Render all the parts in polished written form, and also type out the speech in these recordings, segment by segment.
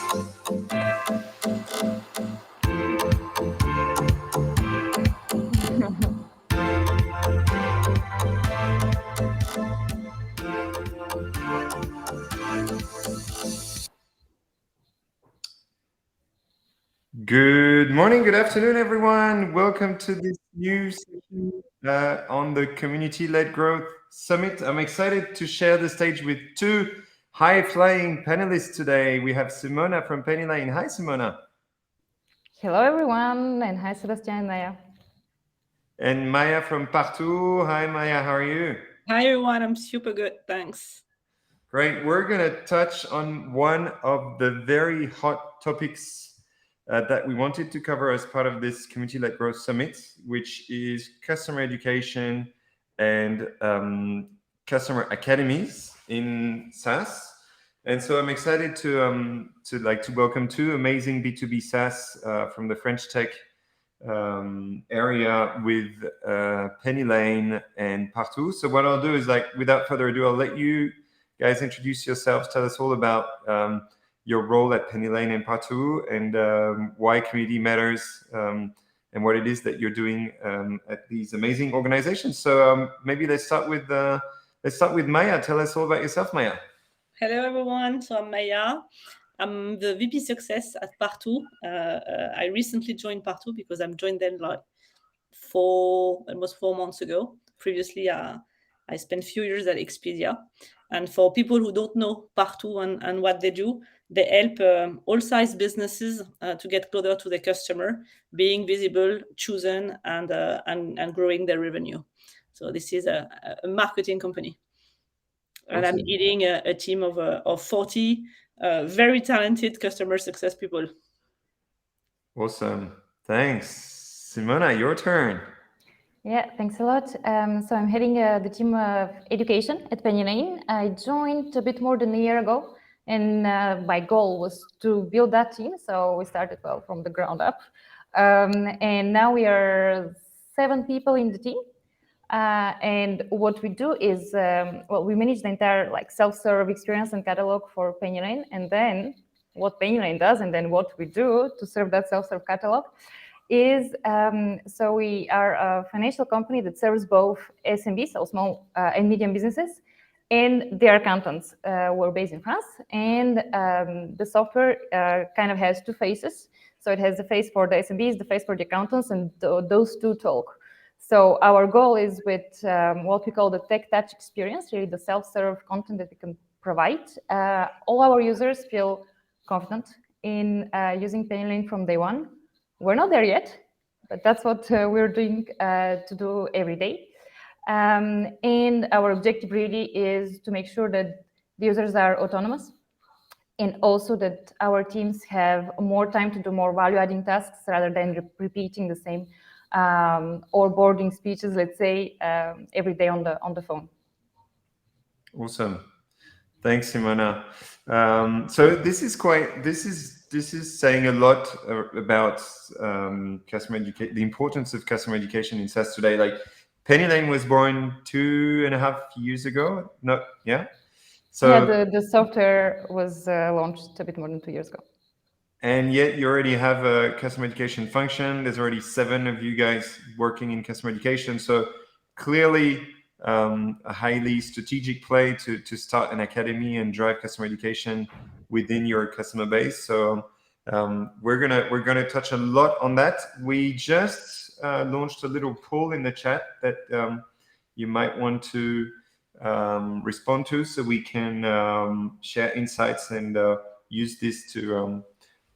Good morning, good afternoon, everyone. Welcome to this new session on the Community-Led Growth Summit. I'm excited to share the stage with two high-flying panelists today. We have Simona from Pennylane. Hi, Simona. Hello, everyone, and hi, Sebastian and Maya. And Maya from Partoo. Hi, Maya. How are you? Hi, everyone. I'm super good. Thanks. Great. We're going to touch on one of the very hot topics that we wanted to cover as part of this Community-Led Growth Summit, which is customer education and customer academies in SaaS. And so I'm excited to welcome two amazing B2B SaaS from the French tech area with Pennylane and Partoo. So what I'll do is, without further ado, I'll let you guys introduce yourselves. Tell us all about your role at Pennylane and Partoo, and why community matters, and what it is that you're doing at these amazing organizations. So maybe let's start with Maya. Tell us all about yourself, Maya. Hello, everyone. So I'm Maya. I'm the VP Success at Partoo. I recently joined Partoo because I joined them almost 4 months ago. Previously, I spent a few years at Expedia. And for people who don't know Partoo and what they do, they help all size businesses to get closer to the customer, being visible, chosen, and growing their revenue. So this is a marketing company. And I'm leading a team of 40 very talented customer success people. Awesome. Thanks. Simona, your turn. Yeah, thanks a lot. So I'm heading the team of education at Pennylane. I joined a bit more than a year ago, and my goal was to build that team. So we started from the ground up. And now we are 7 people in the team. And what we do is, we manage the entire self-serve experience and catalog for Pennylane, and then what Pennylane does, and then what we do to serve that self-serve catalog is, so we are a financial company that serves both SMBs, so small and medium businesses, and their accountants. We're based in France, and the software kind of has 2 faces. So it has the face for the SMBs, the face for the accountants, and those two talk. So our goal is with what we call the tech touch experience, really the self-serve content that we can provide. All our users feel confident in using Pennylane from day one. We're not there yet, but that's what we're doing to do every day. And our objective really is to make sure that the users are autonomous, and also that our teams have more time to do more value-adding tasks rather than repeating the same onboarding speeches, let's say, every day on the phone. Awesome. Thanks, Simona. So this is saying a lot about customer education, the importance of customer education in SaaS today. Like, Pennylane was born 2.5 years ago. So yeah, the software was launched a bit more than 2 years ago. And yet you already have a customer education function. There's already 7 of you guys working in customer education. So clearly a highly strategic play to start an academy and drive customer education within your customer base. So we're gonna touch a lot on that. We just launched a little poll in the chat that you might want to respond to, so we can share insights and use this to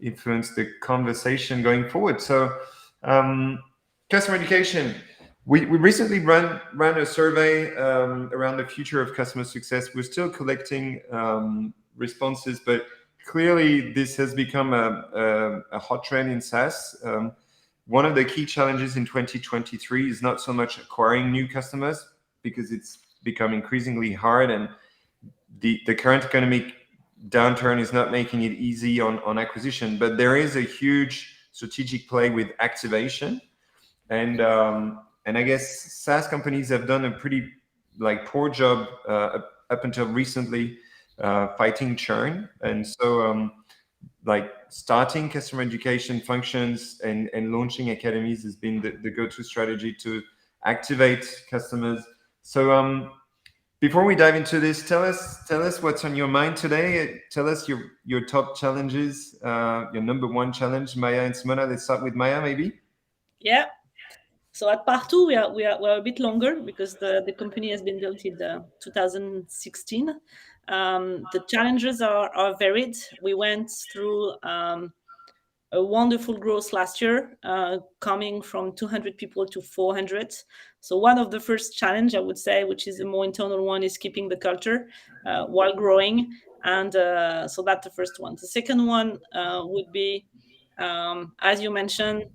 influence the conversation going forward. So customer education. We recently ran a survey around the future of customer success. We're still collecting responses, but clearly this has become a hot trend in SaaS. One of the key challenges in 2023 is not so much acquiring new customers, because it's become increasingly hard, and the current economic downturn is not making it easy on acquisition, but there is a huge strategic play with activation. And I guess SaaS companies have done a pretty poor job up until recently fighting churn. And so like starting customer education functions and launching academies has been the go-to strategy to activate customers. So before we dive into this, tell us what's on your mind today. Tell us your top challenges, your number one challenge, Maya and Simona. Let's start with Maya, maybe. Yeah. So at Partoo, we're a bit longer because the company has been built in 2016. The challenges are varied. We went through a wonderful growth last year, coming from 200 people to 400. So one of the first challenge, I would say, which is a more internal one, is keeping the culture while growing. And so that's the first one. The second one would be, as you mentioned,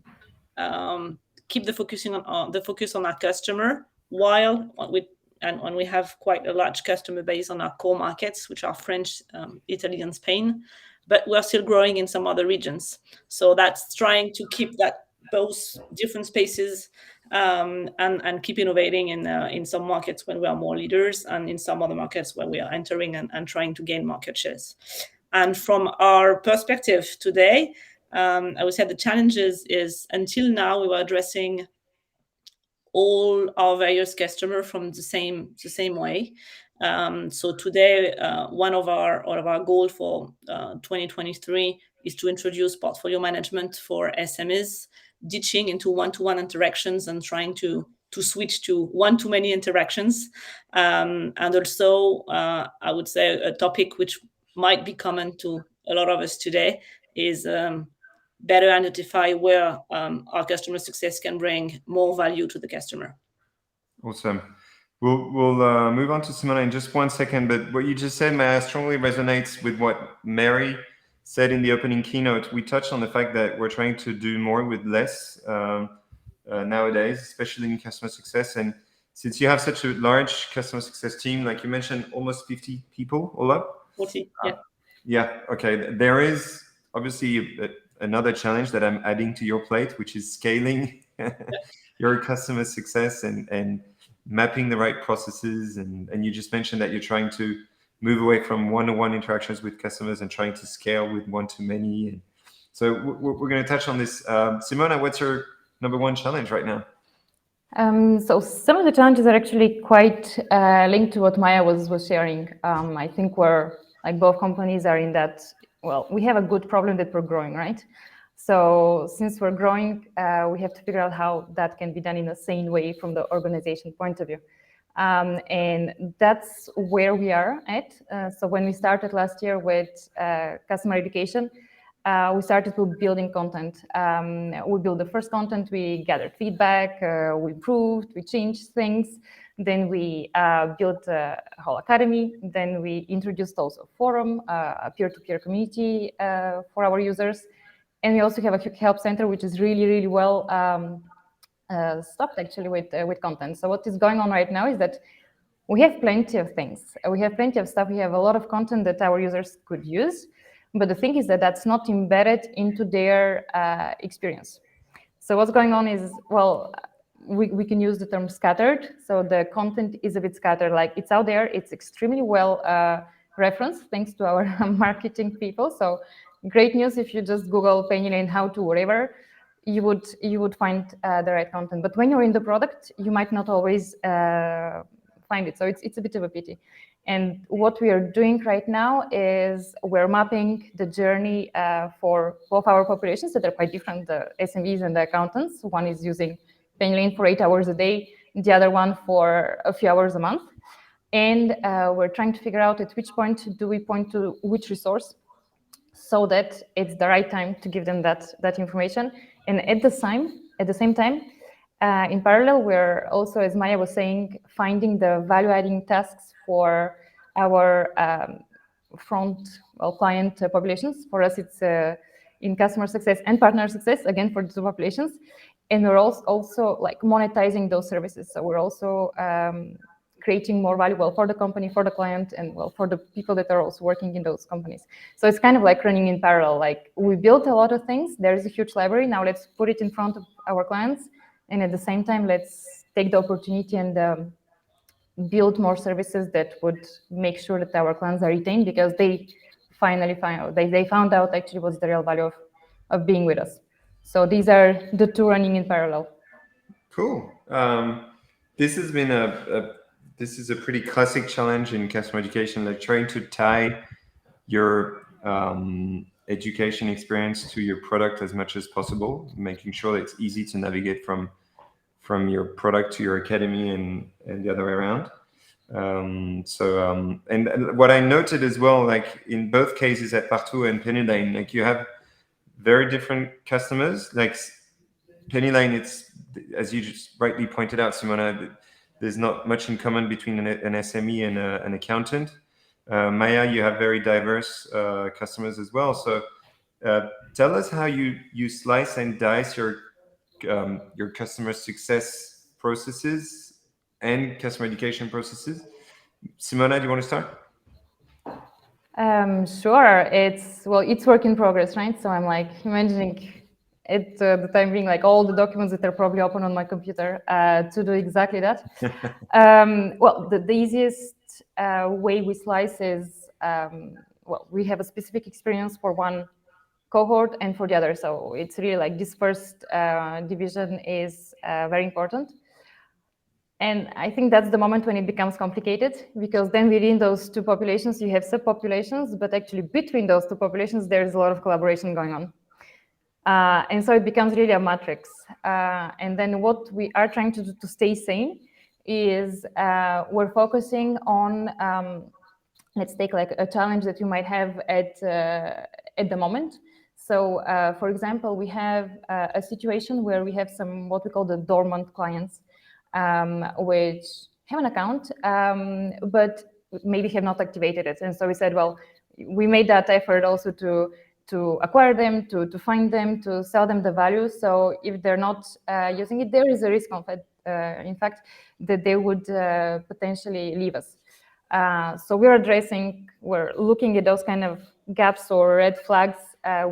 keep the focus on our customer while we have quite a large customer base on our core markets, which are French, Italy, and Spain, but we're still growing in some other regions. So that's trying to keep that both different spaces and keep innovating in some markets when we are more leaders, and in some other markets where we are entering and trying to gain market shares. And from our perspective today, I would say the challenges is, until now, we were addressing all our various customers from the same way. So today, one of our goals for 2023 is to introduce portfolio management for SMEs, ditching into one-to-one interactions and trying to switch to one-to-many interactions. And also, I would say a topic which might be common to a lot of us today is better identify where our customer success can bring more value to the customer. Awesome. We'll move on to Simona in just 1 second, but what you just said, Maya, strongly resonates with what Mary said in the opening keynote. We touched on the fact that we're trying to do more with less nowadays, especially in customer success. And since you have such a large customer success team, like you mentioned, almost 50 people all up. 40, yeah. Yeah, okay. There is obviously another challenge that I'm adding to your plate, which is scaling your customer success and mapping the right processes. And you just mentioned that you're trying to move away from one-to-one interactions with customers and trying to scale with one-to-many. And so we're going to touch on this. Simona, what's your number one challenge right now? So some of the challenges are actually quite linked to what Maya was sharing. I think we're, like, both companies are in that, well, we have a good problem that we're growing, right? So since we're growing, we have to figure out how that can be done in a sane way from the organization point of view. And that's where we are at. So when we started last year with customer education, we started with building content. We built the first content, we gathered feedback, we improved, we changed things. Then we built a whole academy. Then we introduced also a forum, a peer-to-peer community for our users. And we also have a help center, which is really, really well stocked actually with content. So what is going on right now is that we have plenty of things. We have plenty of stuff. We have a lot of content that our users could use. But the thing is that that's not embedded into their experience. So what's going on is, well, we can use the term scattered. So the content is a bit scattered, like it's out there. It's extremely well referenced thanks to our marketing people. So great news if you just Google Pennylane how to whatever, you would find the right content. But when you're in the product, you might not always find it. So it's a bit of a pity. And what we are doing right now is we're mapping the journey for both our populations that are quite different, the SMEs and the accountants. One is using Pennylane for 8 hours a day, the other one for a few hours a month. And we're trying to figure out at which point do we point to which resource so that it's the right time to give them that information. And at the same time, in parallel, we're also, as Maya was saying, finding the value-adding tasks for our client populations. For us, it's in customer success and partner success, again, for the two populations. And we're also like monetizing those services. So we're also creating more value, well, for the company, for the client, and well, for the people that are also working in those companies. So it's kind of like running in parallel. Like, we built a lot of things. There's a huge library. Now let's put it in front of our clients. And at the same time, let's take the opportunity and build more services that would make sure that our clients are retained, because they finally they found out actually what's the real value of being with us. So these are the two running in parallel. Cool. This has been this is a pretty classic challenge in customer education, like trying to tie your education experience to your product as much as possible, making sure that it's easy to navigate from your product to your academy and the other way around. And what I noted as well, like in both cases at Partoo and Pennylane, like you have very different customers. Like Pennylane, it's, as you just rightly pointed out, Simona, there's not much in common between an SME and an accountant. Maya, you have very diverse customers as well. So tell us how you slice and dice your customer success processes and customer education processes. Simona, do you want to start? Sure. It's work in progress, right? So I'm like imagining it the time being like all the documents that are probably open on my computer to do exactly that. The easiest way we slice is we have a specific experience for one cohort and for the other. So it's really like this first division is very important. And I think that's the moment when it becomes complicated, because then within those two populations, you have subpopulations, but actually between those two populations, there's a lot of collaboration going on. And so it becomes really a matrix. And then what we are trying to do to stay sane is we're focusing on, let's take like a challenge that you might have at the moment. So for example, we have a situation where we have some what we call the dormant clients, which have an account, but maybe have not activated it. And so we said, well, we made that effort also to acquire them, to find them, to sell them the value. So if they're not using it, there is a risk of it, in fact, that they would potentially leave us. So we're looking at those kind of gaps or red flags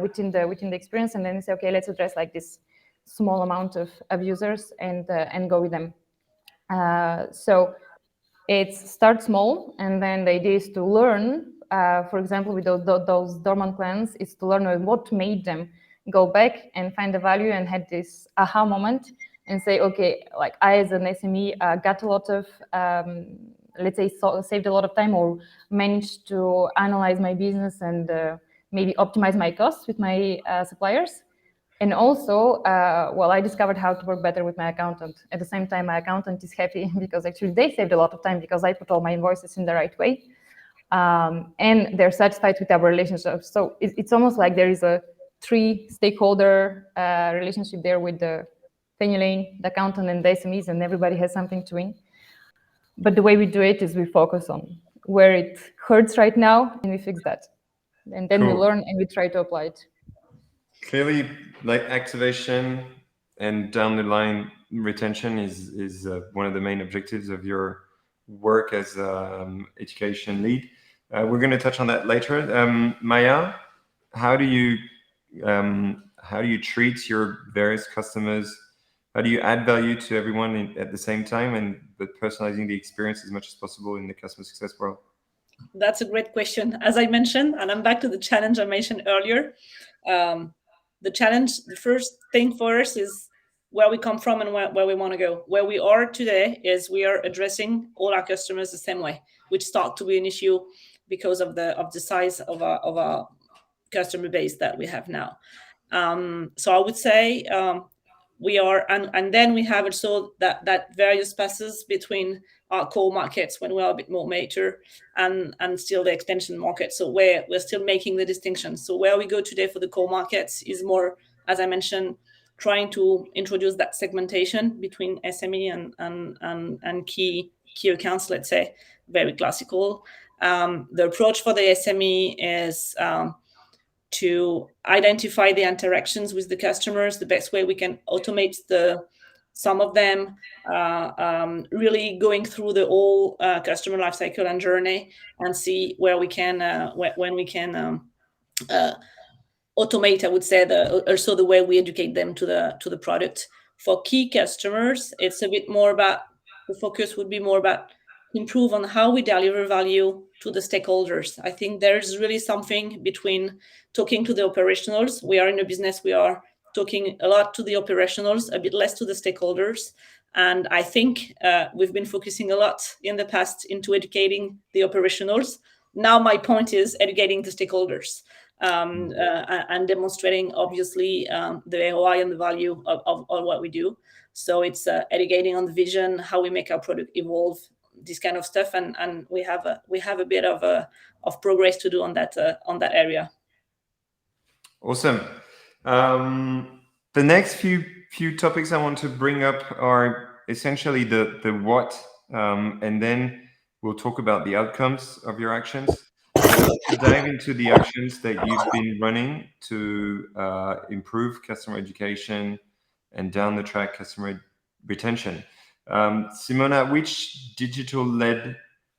within the experience, and then we say, okay, let's address like this small amount of users and go with them. So it starts small, and then the idea is to learn. For example, with those dormant clients, is to learn what made them go back and find the value and had this aha moment and say, okay, like I as an SME got a lot of, let's say, saved a lot of time or managed to analyze my business and maybe optimize my costs with my suppliers. And also, I discovered how to work better with my accountant. At the same time, my accountant is happy because actually they saved a lot of time because I put all my invoices in the right way. And they're satisfied with our relationship. So it's almost like there is a 3-stakeholder relationship there with the Pennylane, the accountant, and the SMEs, and everybody has something to win. But the way we do it is we focus on where it hurts right now, and we fix that. And then we learn and we try to apply it. Clearly, like activation and down the line retention is one of the main objectives of your work as education lead. We're going to touch on that later. Maya, how do you treat your various customers? How do you add value to everyone at the same time, but personalizing the experience as much as possible in the customer success world? That's a great question. As I mentioned, and I'm back to the challenge I mentioned earlier. The challenge, the first thing for us is where we come from and where we want to go. Where we are today is we are addressing all our customers the same way, which start to be an issue because of the size of our customer base that we have now. So I would say we are, and then we have also that various passes between our core markets when we are a bit more mature and still the extension market. So we're still making the distinction. So where we go today for the core markets is more, as I mentioned, trying to introduce that segmentation between SME and key accounts, let's say, very classical. The approach for the SME is to identify the interactions with the customers, the best way we can automate some of them, really going through the whole customer lifecycle and journey, and see where we can when we can automate. I would say also the way we educate them to the product. For key customers, it's a bit more about, the focus would be more about improve on how we deliver value to the stakeholders. I think there's really something between talking to the operationals. We are in a business, we are talking a lot to the operationals, a bit less to the stakeholders. And I think we've been focusing a lot in the past into educating the operationals. Now my point is educating the stakeholders and demonstrating, obviously, the ROI and the value of what we do. So it's educating on the vision, how we make our product evolve, this kind of stuff, and we have a bit of progress to do on that area. Awesome. The next few topics I want to bring up are essentially the what, and then we'll talk about the outcomes of your actions. To dive into the actions that you've been running to improve customer education and down the track customer retention. Simona, which digital-led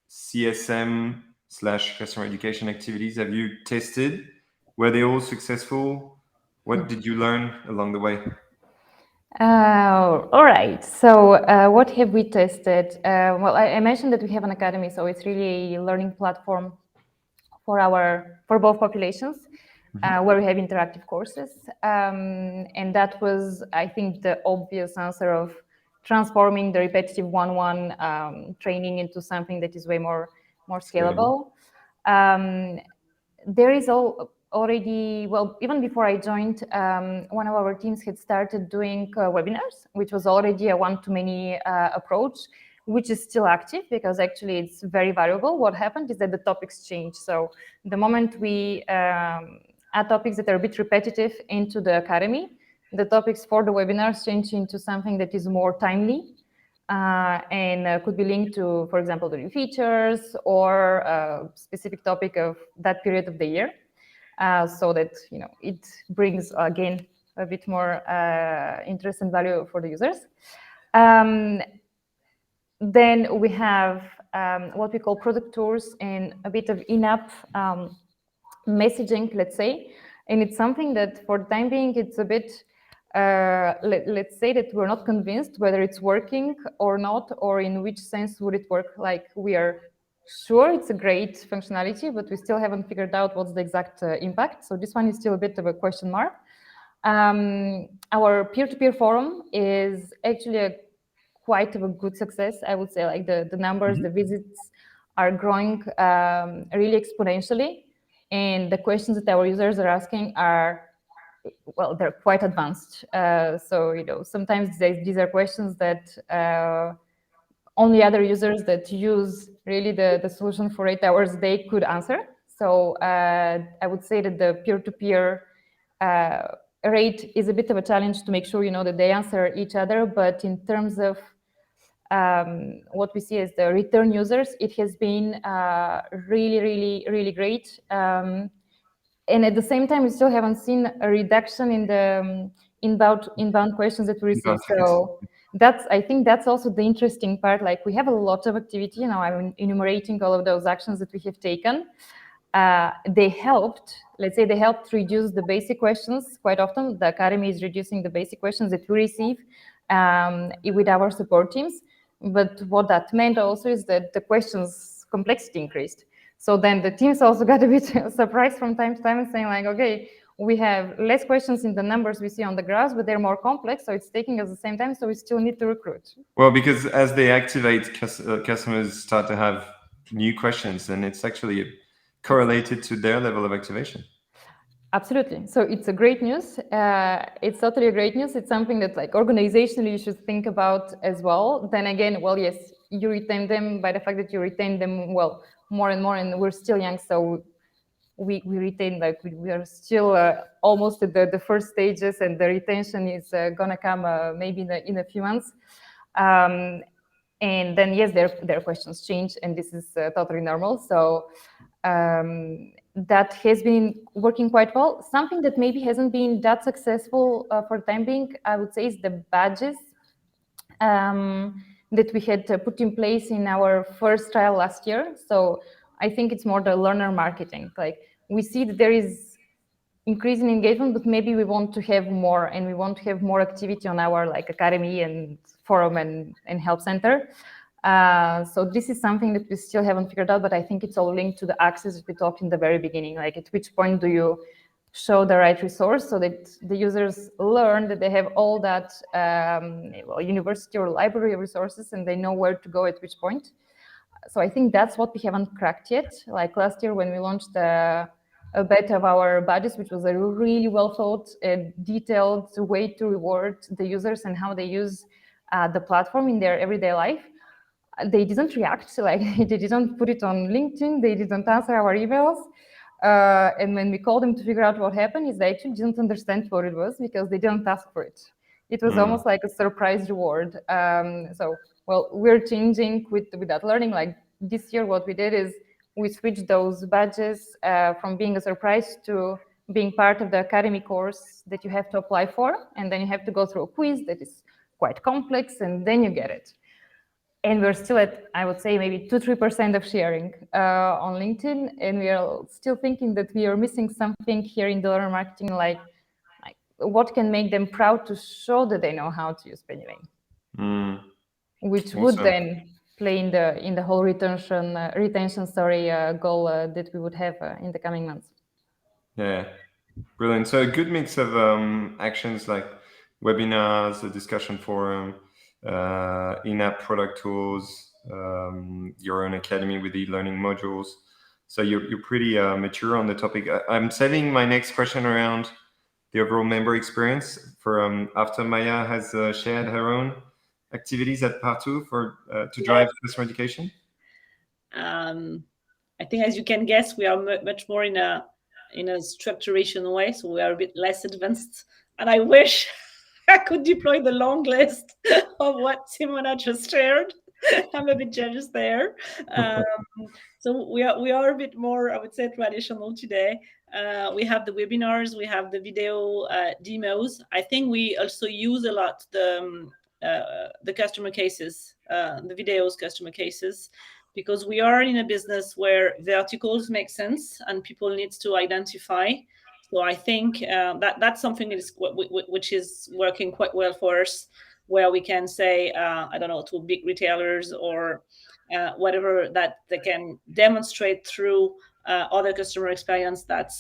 CSM / customer education activities have you tested? Were they all successful? What did you learn along the way? All right. So what have we tested? Well, I mentioned that we have an academy, so it's really a learning platform for both populations, where we have interactive courses. And that was, I think, the obvious answer of transforming the repetitive one-on-one training into something that is way more scalable. There is already, well, even before I joined, one of our teams had started doing webinars, which was already a one-to-many approach, which is still active because actually it's very valuable. What happened is that the topics change. So the moment we add topics that are a bit repetitive into the academy, the topics for the webinars change into something that is more timely and could be linked to, for example, the new features or a specific topic of that period of the year, so that it brings again a bit more interest and value for the users. Then we have what we call product tours and a bit of in-app messaging, let's say. And it's something that for the time being, it's a bit, let's say that we're not convinced whether it's working or not, or in which sense would it work. Like, we are sure it's a great functionality, but we still haven't figured out what's the exact impact. So this one is still a bit of a question mark. Our peer-to-peer forum is actually quite of a good success, I would say. Like the numbers, the visits are growing really exponentially. And the questions that our users are asking are, well, they're quite advanced. So, sometimes these are questions that only other users that use really the solution for 8 hours a day could answer. So I would say that the peer-to-peer rate is a bit of a challenge to make sure, that they answer each other. But in terms of what we see as the return users, it has been really, really, really great. And at the same time, we still haven't seen a reduction in the inbound questions that we receive. So I think that's also the interesting part. Like, we have a lot of activity. I'm enumerating all of those actions that we have taken. They helped reduce the basic questions quite often. The Academy is reducing the basic questions that we receive with our support teams. But what that meant also is that the questions complexity increased. So then the teams also got a bit surprised from time to time and saying, like, okay, we have less questions in the numbers we see on the graphs, but they're more complex. So it's taking us the same time. So we still need to recruit. Well, because as they activate, customers start to have new questions, and it's actually correlated to their level of activation. Absolutely. So it's a great news. It's totally a great news. It's something that, like, organizationally you should think about as well. Then again, well, yes, you retain them by the fact that you retain them, well, more and more, and we're still young, so we retain, like, we are still almost at the first stages, and the retention is gonna come maybe in a few months. And then, yes, their questions change, and this is totally normal. So that has been working quite well. Something that maybe hasn't been that successful for the time being, I would say, is the badges that we had put in place in our first trial last year. So I think it's more the learner marketing. Like, we see that there is increasing engagement, but maybe we want to have more, and we want to have more activity on our, like, academy and forum and help center. So this is something that we still haven't figured out, but I think it's all linked to the access that we talked in the very beginning. Like at which point do you show the right resource so that the users learn that they have all that university or library of resources and they know where to go at which point. So I think that's what we haven't cracked yet. Like last year when we launched a beta of our badges, which was a really well thought and detailed way to reward the users and how they use the platform in their everyday life. They didn't react, like they didn't put it on LinkedIn, they didn't answer our emails. And when we called them to figure out what happened, is they actually didn't understand what it was because they didn't ask for it. It was almost like a surprise reward. So, well, we're changing with that learning. Like this year, what we did is we switched those badges from being a surprise to being part of the academy course that you have to apply for. And then you have to go through a quiz that is quite complex, and then you get it. And we're still at, I would say, maybe 2-3% of sharing on LinkedIn. And we are still thinking that we are missing something here in dollar marketing, like what can make them proud to show that they know how to use Pennylane, which would then play in the whole retention goal that we would have in the coming months. Yeah, brilliant. So a good mix of actions like webinars, a discussion forum, in-app product tools, your own academy with e-learning modules. So you're pretty mature on the topic. I'm setting my next question around the overall member experience for after Maya has shared her own activities at Partoo for to drive customer education. I think, as you can guess, we are much more in a structuration way, so we are a bit less advanced. And I wish I could deploy the long list of what Simona just shared. I'm a bit jealous there. So we are a bit more, I would say, traditional today. We have the webinars, we have the video demos. I think we also use a lot the customer cases, the videos customer cases, because we are in a business where verticals make sense and people need to identify. So I think that's something that is, which is working quite well for us, where we can say, I don't know, to big retailers or whatever, that they can demonstrate through other customer experience that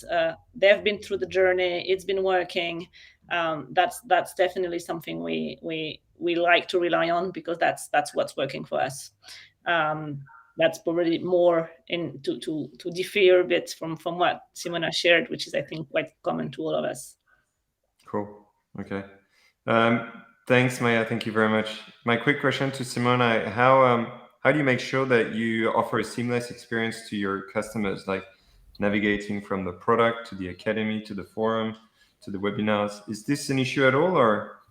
they've been through the journey, it's been working. That's definitely something we like to rely on, because that's what's working for us. That's probably more to differ a bit from what Simona shared, which is, I think, quite common to all of us. Cool. Okay. Thanks, Maya. Thank you very much. My quick question to Simona: how do you make sure that you offer a seamless experience to your customers, like navigating from the product to the academy to the forum to the webinars? Is this an issue at all, or?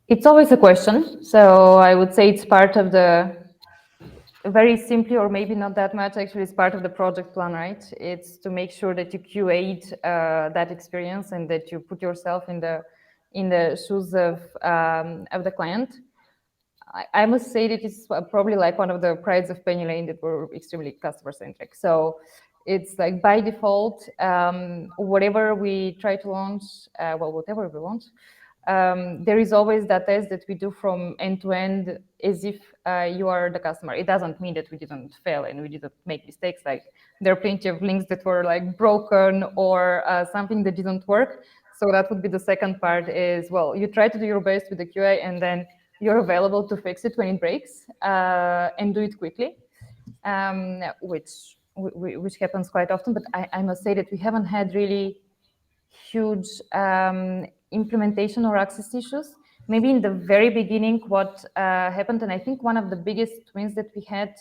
It's always a question. So I would say it's part of the, very simply, or maybe not that much, actually, it's part of the project plan, right? It's to make sure that you curate that experience and that you put yourself in the shoes of the client. I must say that it's probably like one of the prides of Pennylane that we're extremely customer centric. So it's like by default, whatever we try to launch, whatever we launch, there is always that test that we do from end to end, as if you are the customer. It doesn't mean that we didn't fail and we didn't make mistakes. Like there are plenty of links that were like broken or something that didn't work. So that would be the second part is, well, you try to do your best with the QA and then you're available to fix it when it breaks and do it quickly, which happens quite often. But I must say that we haven't had really huge implementation or access issues. Maybe in the very beginning, what happened, and I think one of the biggest wins that we had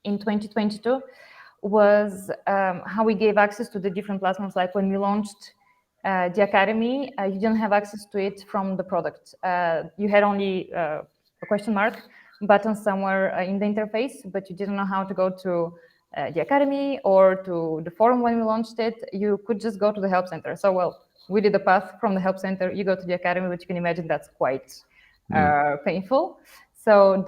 in 2022 was how we gave access to the different platforms. Like when we launched the academy, you didn't have access to it from the product. You had only a question mark button somewhere in the interface, but you didn't know how to go to the academy or to the forum when we launched it. You could just go to the help center. So, well, we did the path from the help center, you go to the academy, which you can imagine that's quite painful. So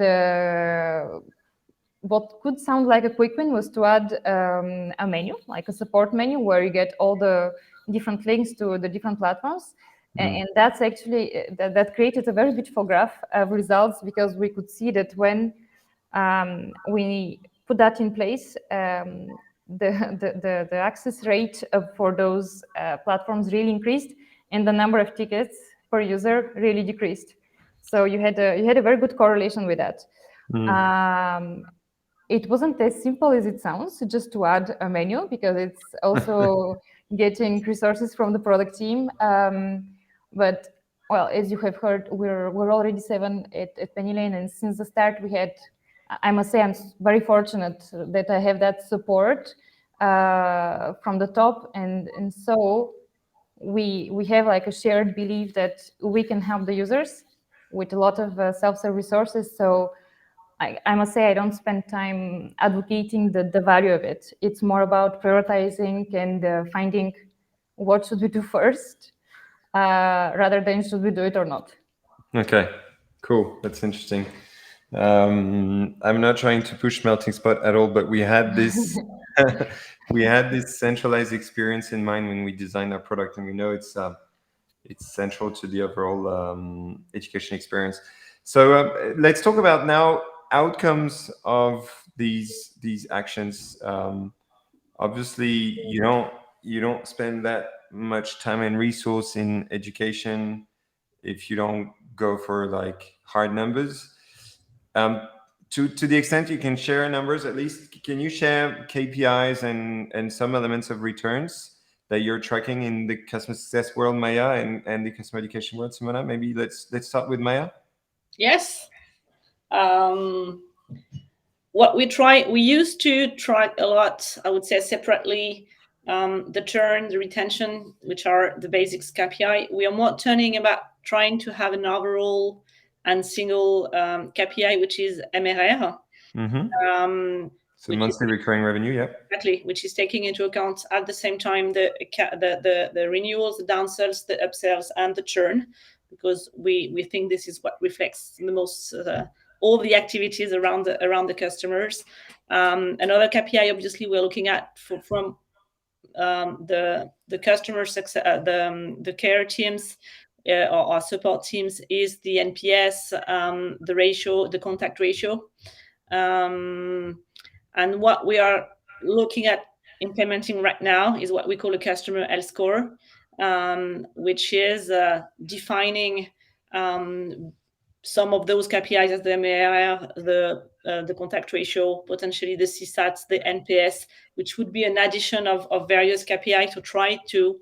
what could sound like a quick win was to add a menu, like a support menu, where you get all the different links to the different platforms. And that's actually, that created a very beautiful graph of results, because we could see that when we put that in place, the access rate for those platforms really increased, and the number of tickets per user really decreased. So you had a very good correlation with that. It wasn't as simple as it sounds, just to add a menu, because it's also getting resources from the product team. But well, as you have heard, we're already 7 at Pennylane, and since the start we had, I must say, I'm very fortunate that I have that support from the top, and so we have like a shared belief that we can help the users with a lot of self-serve resources. So I must say, I don't spend time advocating the value of it. It's more about prioritizing and finding what should we do first, rather than should we do it or not. Okay, cool. That's interesting. I'm not trying to push Melting Spot at all, but we had this we had this centralized experience in mind when we designed our product, and we know it's central to the overall education experience. So let's talk about now outcomes of these actions. Obviously, you don't spend that much time and resource in education if you don't go for like hard numbers. To the extent you can share numbers, at least, can you share KPIs and some elements of returns that you're tracking in the customer success world, Maya, and the customer education world, Simona? Maybe let's start with Maya. Yes. What we used to track a lot, I would say separately, the churn, the retention, which are the basics KPI. We are more turning about trying to have an overall and single KPI, which is MRR. So monthly recurring revenue, yeah. Exactly, which is taking into account at the same time the renewals, the downsells, the upsells, and the churn, because we think this is what reflects the most all the activities around the customers. Another KPI, obviously, we're looking at from the customer success, the care teams or our support teams, is the NPS, the ratio, the contact ratio. And what we are looking at implementing right now is what we call a customer health score, which is defining some of those KPIs as the MAR, the contact ratio, potentially the CSAT, the NPS, which would be an addition of various KPI to try to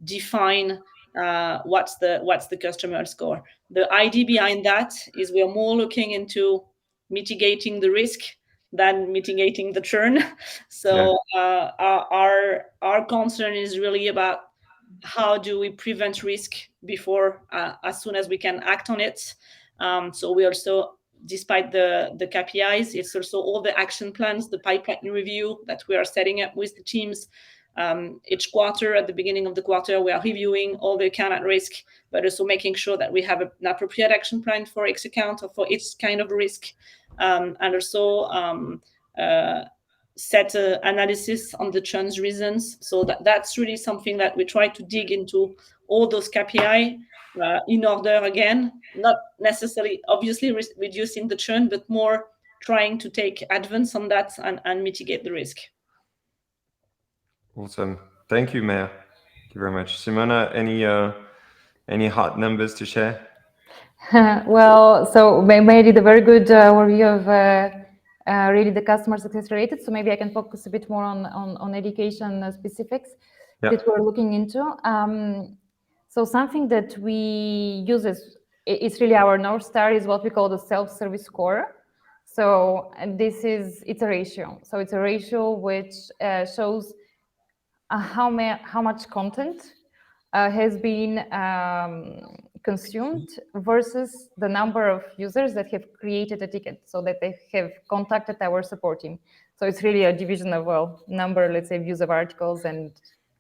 define what's the customer health score. The idea behind that is we are more looking into mitigating the risk than mitigating the churn. So our concern is really about how do we prevent risk before, as soon as we can act on it. So we also, despite the KPIs, it's also all the action plans, the pipeline review that we are setting up with the teams. Each quarter, at the beginning of the quarter, we are reviewing all the account at risk, but also making sure that we have an appropriate action plan for each account or for each kind of risk. And also set analysis on the churn's reasons. So that's really something that we try to dig into all those KPI in order, again, not necessarily obviously reducing the churn, but more trying to take advance on that and mitigate the risk. Awesome. Thank you, Maya. Thank you very much. Simona, any hot numbers to share? Well, so Maya did a very good overview of really the customer success related. So maybe I can focus a bit more on education specifics that we're looking into. So something that we use it's really our North Star is what we call the self-service score. So it's a ratio. So it's a ratio which shows how much content has been consumed versus the number of users that have created a ticket, so that they have contacted our support team. So it's really a division of number, let's say, views of articles and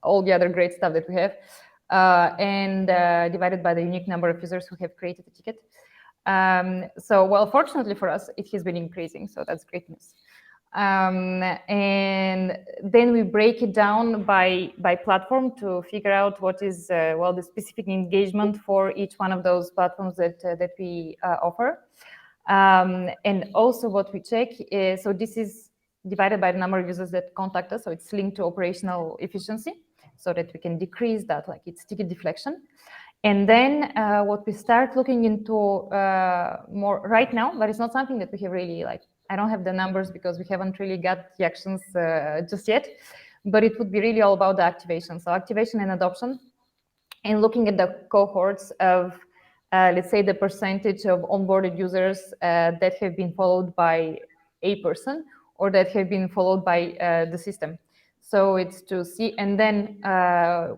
all the other great stuff that we have, and divided by the unique number of users who have created a ticket. So, well, fortunately for us, it has been increasing, so that's great news. And then we break it down by platform to figure out what is the specific engagement for each one of those platforms that we offer. And also what we check is, so this is divided by the number of users that contact us, so it's linked to operational efficiency, so that we can decrease that, like it's ticket deflection. And then what we start looking into more right now, but it's not something that we have really, like, I don't have the numbers because we haven't really got the actions just yet, but it would be really all about the activation. So activation and adoption, and looking at the cohorts of, let's say, the percentage of onboarded users that have been followed by a person or that have been followed by the system. So it's to see, and then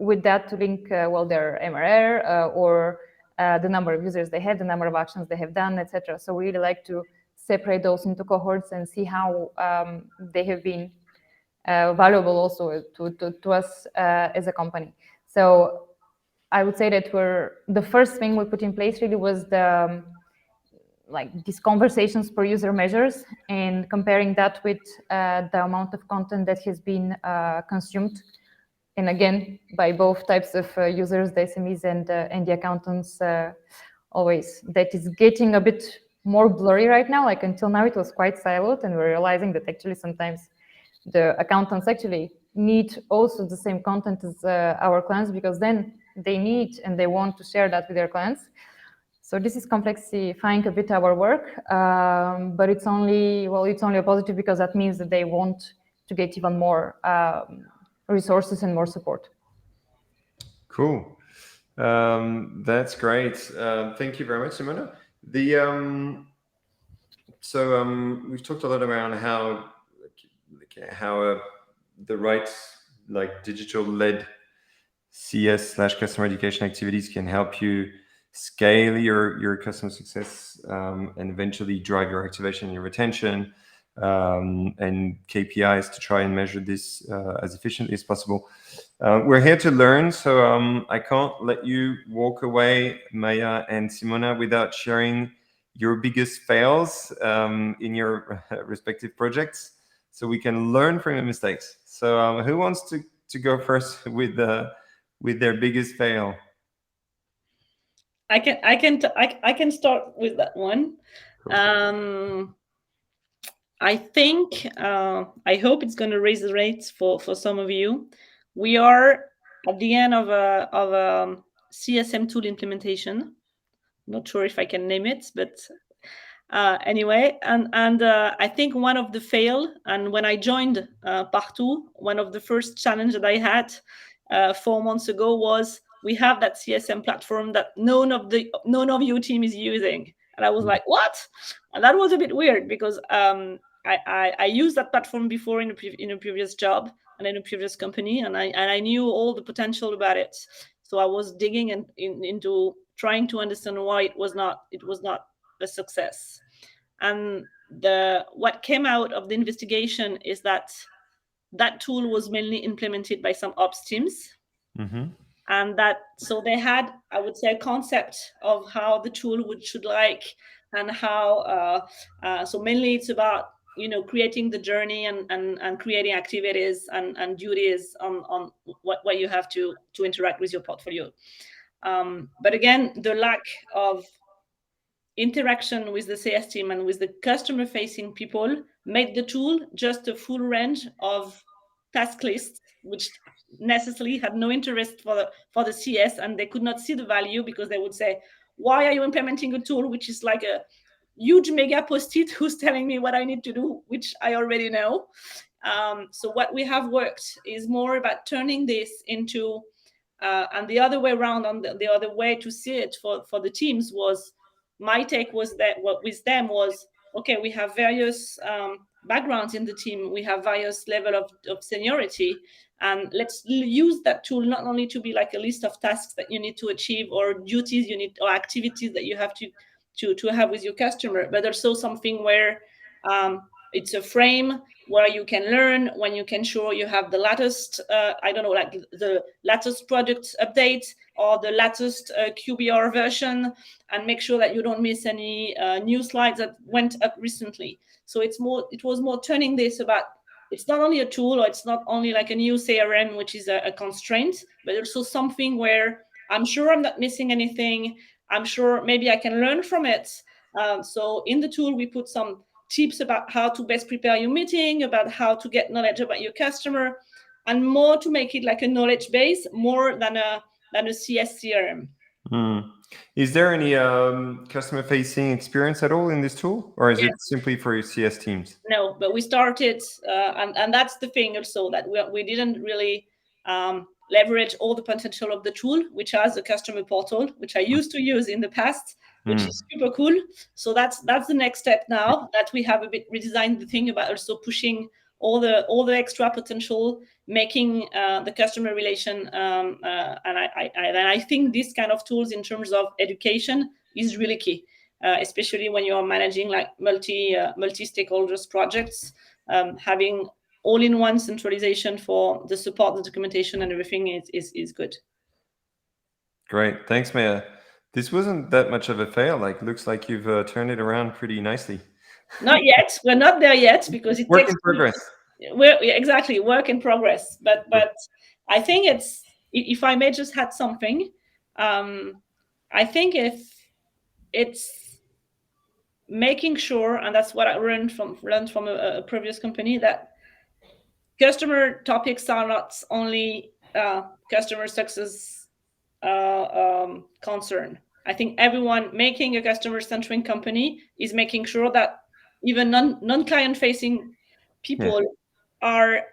with that to link, their MRR or the number of users they have, the number of actions they have done, etc. So we really like to separate those into cohorts and see how they have been valuable also to us as a company. So I would say that the first thing we put in place really was these conversations per user measures, and comparing that with the amount of content that has been consumed, and again by both types of users, the SMEs and the accountants. Always that is getting a bit more blurry right now. Like until now it was quite siloed, and we're realizing that actually sometimes the accountants actually need also the same content as our clients, because then they need and they want to share that with their clients. So this is complexifying a bit our work, but it's only a positive, because that means that they want to get even more resources and more support. Cool. That's great. Thank you very much, Simona. We've talked a lot around how the right digital-led CS/customer education activities can help you scale your customer success and eventually drive your activation and your retention, and KPIs to try and measure this as efficiently as possible. We're here to learn, so I can't let you walk away, Maya and Simona, without sharing your biggest fails in your respective projects, so we can learn from your mistakes. So who wants to go first with their biggest fail? I can start with that one. Cool. I think I hope it's going to raise the rates for some of you. We are at the end of a CSM tool implementation. Not sure if I can name it, but anyway, and I think one of the fail, and when I joined Partoo, one of the first challenge that I had 4 months ago was, we have that CSM platform that none of your team is using, and I was like, what? And that was a bit weird, because I used that platform before in a previous job and in a previous company, and I knew all the potential about it. So I was digging into trying to understand why it was not a success. And what came out of the investigation is that tool was mainly implemented by some ops teams. Mm-hmm. And so they had, I would say, a concept of how the tool should like, and how so mainly it's about creating the journey and creating activities and duties on what you have to interact with your portfolio. But again, the lack of interaction with the CS team and with the customer-facing people made the tool just a full range of task lists, which necessarily had no interest for the CS, and they could not see the value, because they would say, why are you implementing a tool which is like a huge mega post-it who's telling me what I need to do, which I already know. So what we have worked is more about turning this into, and the other way around, on the other way to see it for the teams was, my take was that what with them was, okay, we have various backgrounds in the team, we have various level of seniority, and let's use that tool not only to be like a list of tasks that you need to achieve, or duties you need, or activities that you have to have with your customer, but also something where it's a frame where you can learn, when you can show you have the latest, I don't know, like the latest product update or the latest QBR version, and make sure that you don't miss any new slides that went up recently. So it was more turning this about, it's not only a tool, or it's not only like a new CRM, which is a constraint, but also something where I'm sure I'm not missing anything. I'm sure maybe I can learn from it. So in the tool, we put some tips about how to best prepare your meeting, about how to get knowledge about your customer, and more to make it like a knowledge base more than a CS CRM. Is there any customer facing experience at all in this tool, or is it simply for your CS teams? No, but we started, and that's the thing also, that we didn't really leverage all the potential of the tool, which has a customer portal, which I used to use in the past, which is super cool. So that's the next step now, that we have a bit redesigned the thing about also pushing all the extra potential, making the customer relation, and I think this kind of tools in terms of education is really key. Especially when you are managing like multi stakeholders projects, having all-in-one centralization for the support, the documentation, and everything is good. Great, thanks, Maya. This wasn't that much of a fail. Like, looks like you've turned it around pretty nicely. Not yet. We're not there yet, because it Work takes in progress. Exactly, work in progress. But I think if I may just add something, I think if it's making sure, and that's what I learned from a previous company, that customer topics are not only customer success concern. I think everyone making a customer-centric company is making sure that even non-client facing people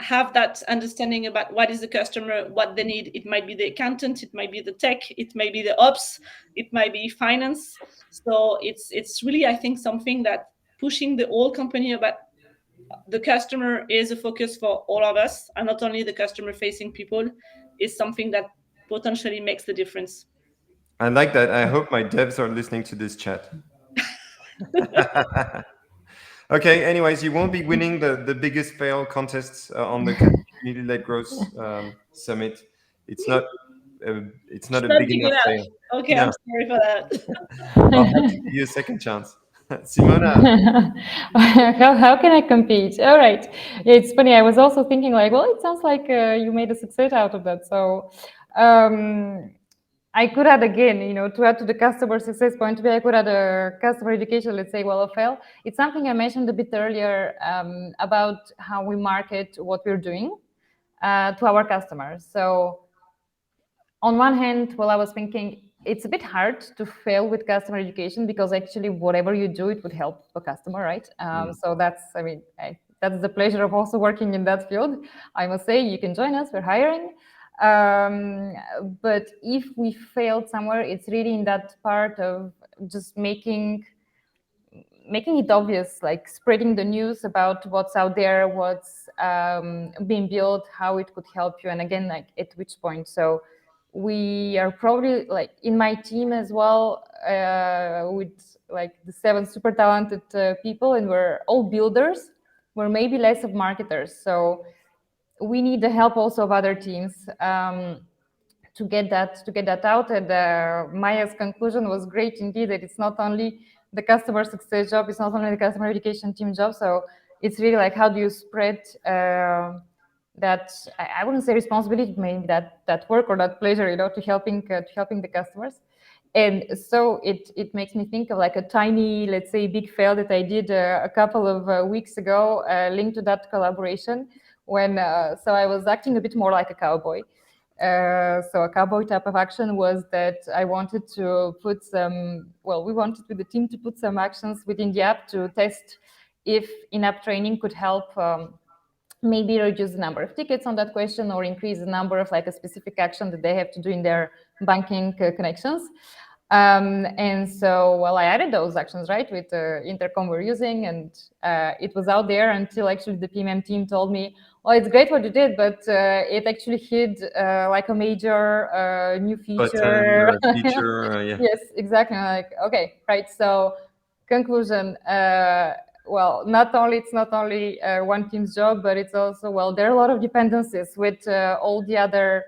have that understanding about what is the customer, what they need. It might be the accountant, it might be the tech, it might be the ops, it might be finance. So it's really, I think, something that pushing the whole company about the customer is a focus for all of us, and not only the customer facing people, is something that potentially makes the difference. I like that. I hope my devs are listening to this chat. Okay, anyways, you won't be winning the biggest fail contests on the community-led growth summit. It's not a big enough fail. Okay, no. I'm sorry for that. I'll have to give you a second chance. Simona. How can I compete? All right. It's funny. I was also thinking like, well, it sounds like you made a success out of that. So I could add again, to add to the customer success point, I could add a customer education, let's say, well, a fail. It's something I mentioned a bit earlier about how we market what we're doing to our customers. So on one hand, I was thinking it's a bit hard to fail with customer education, because actually whatever you do, it would help a customer, right? So that's the pleasure of also working in that field. I must say, you can join us, we're hiring. But if we failed somewhere, it's really in that part of just making it obvious, like spreading the news about what's out there, what's being built, how it could help you, and again, like at which point. So we are probably, like in my team as well, with like the 7 super talented people, and we're all builders. We're maybe less of marketers, so we need the help also of other teams to get that out. And Maya's conclusion was great indeed, that it's not only the customer success job, it's not only the customer education team job. So it's really like, how do you spread that, I wouldn't say responsibility, maybe that work or that pleasure, to helping the customers. And so it makes me think of like a tiny, let's say, big fail that I did a couple of weeks ago, linked to that collaboration, when so I was acting a bit more like a cowboy. So a cowboy type of action was that I wanted to put we wanted with the team to put some actions within the app to test if in-app training could help maybe reduce the number of tickets on that question, or increase the number of like a specific action that they have to do in their banking connections. And so, I added those actions, right, with the intercom we're using, and it was out there until actually the PMM team told me, well, it's great what you did, but it actually hid like a major new feature. Feature, yeah. Yes, exactly. I'm like, okay, right. So conclusion, well, it's not only one team's job, but it's also, well, there are a lot of dependencies with all the other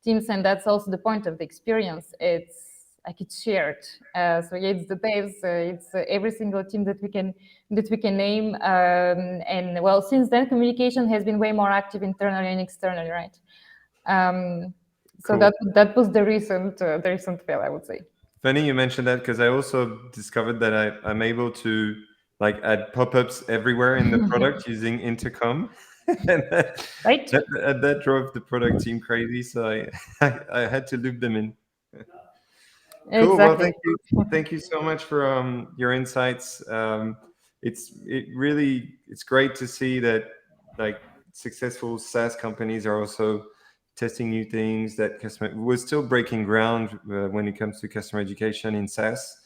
teams, and that's also the point of the experience. It's like it's shared. So yeah, it's the devs, it's every single team that we can name. And well, since then, communication has been way more active internally and externally, right? So Cool. that was the recent fail, I would say. Funny you mentioned that, because I also discovered that I'm able to like add pop-ups everywhere in the product using intercom. And Right. that drove the product team crazy, so I had to loop them in. Cool. Exactly. Well, thank you so much for your insights. It's great to see that like successful SaaS companies are also testing new things, that we're still breaking ground when it comes to customer education in SaaS.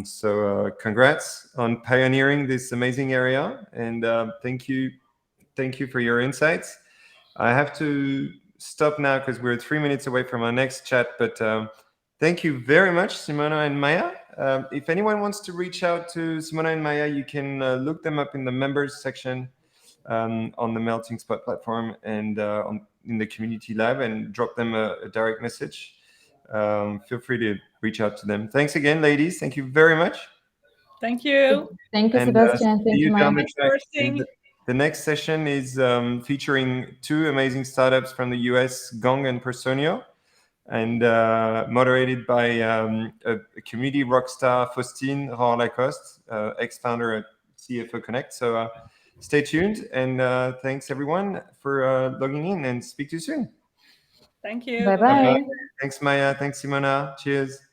So congrats on pioneering this amazing area, and thank you for your insights. I have to stop now because we're 3 minutes away from our next chat, but thank you very much, Simona and Maya. If anyone wants to reach out to Simona and Maya, you can look them up in the members section on the Melting Spot platform and in the community lab, and drop them a direct message. Feel free to reach out to them. Thanks again, ladies. Thank you very much. Thank you. Thank you, And Sebastian. see Thank you, you down Maya. the track. And the next session is featuring two amazing startups from the US, Gong and Personio, and moderated by a community rock star, Faustine Lacoste, ex-founder at CFO Connect. So stay tuned, and thanks everyone for logging in, and speak to you soon. Thank you. Bye-bye. Thanks, Maya. Thanks, Simona. Cheers.